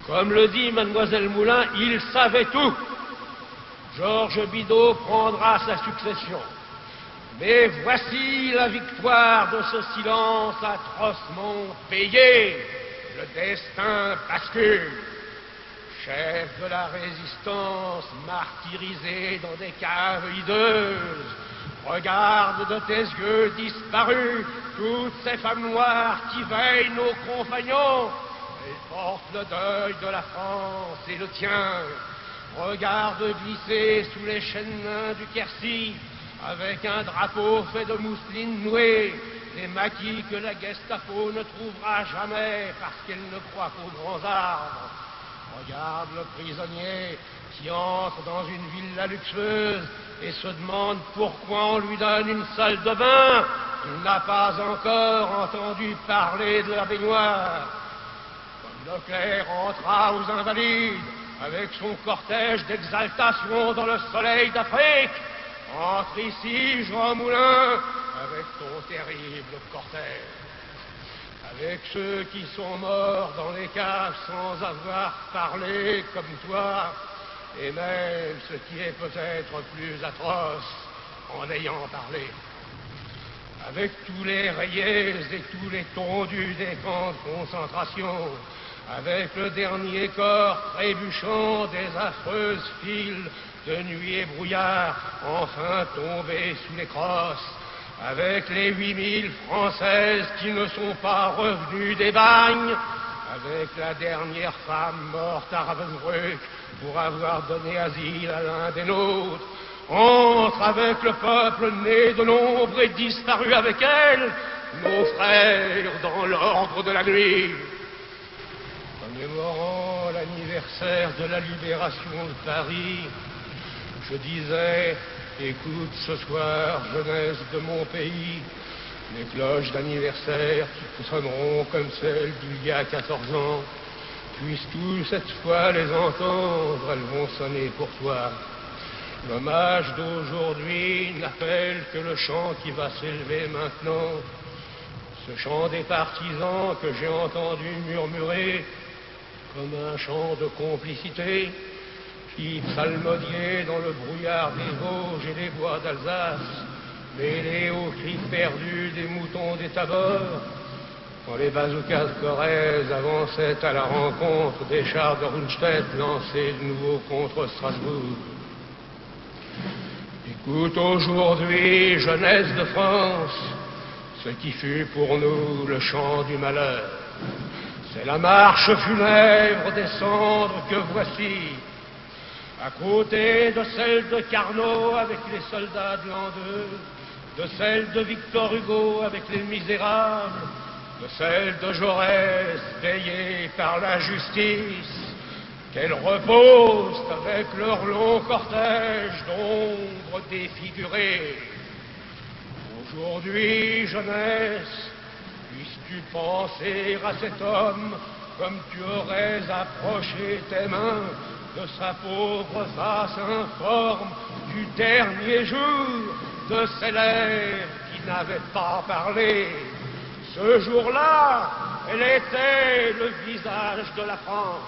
Comme le dit mademoiselle Moulin, il savait tout. Georges Bidault prendra sa succession. Mais voici la victoire de ce silence atrocement payé. Le destin bascule. Chef de la résistance, martyrisé dans des caves hideuses, regarde de tes yeux disparus toutes ces femmes noires qui veillent nos compagnons. Elles portent le deuil de la France et le tien. Regarde glisser sous les chênes du Quercy, avec un drapeau fait de mousseline nouée, les maquis que la Gestapo ne trouvera jamais parce qu'elle ne croit qu'aux grands arbres. Regarde le prisonnier qui entre dans une villa luxueuse et se demande pourquoi on lui donne une salle de bain. Il n'a pas encore entendu parler de la baignoire. Comme Leclerc entra aux Invalides avec son cortège d'exaltation dans le soleil d'Afrique, entre ici, Jean Moulin, avec ton terrible cortège. Avec ceux qui sont morts dans les caves sans avoir parlé comme toi, et même ce qui est peut-être plus atroce, en ayant parlé. Avec tous les rayés et tous les tondus des camps de concentration, avec le dernier corps trébuchant des affreuses files de nuit et brouillard, enfin tombés sous les crosses, avec les 8000 Françaises qui ne sont pas revenues des bagnes, avec la dernière femme morte à Ravensbrück pour avoir donné asile à l'un des nôtres, entre avec le peuple né de l'ombre et disparu avec elle, nos frères dans l'ordre de la nuit. Commémorant l'anniversaire de la libération de Paris, je disais: écoute ce soir, jeunesse de mon pays, les cloches d'anniversaire qui sonneront comme celles d'il y a 14 ans. Puisses-tu cette fois les entendre, elles vont sonner pour toi. L'hommage d'aujourd'hui n'appelle que le chant qui va s'élever maintenant. Ce chant des partisans que j'ai entendu murmurer comme un chant de complicité qui psalmodiait dans le brouillard des Vosges et des bois d'Alsace, mêlé aux cris perdus des moutons des Tabors, quand les bazookas de Corrèze avançaient à la rencontre des chars de Rundstedt lancés de nouveau contre Strasbourg. Écoute aujourd'hui, jeunesse de France, ce qui fut pour nous le chant du malheur. C'est la marche funèbre des cendres que voici, à côté de celle de Carnot avec les soldats de l'an 2, de celle de Victor Hugo avec les Misérables, de celle de Jaurès payée par la justice, qu'elles reposent avec leur long cortège d'ombres défigurées. Aujourd'hui, jeunesse, puisses-tu penser à cet homme comme tu aurais approché tes mains de sa pauvre face informe du dernier jour, de ces lèvres qui n'avaient pas parlé. Ce jour-là, elle était le visage de la France.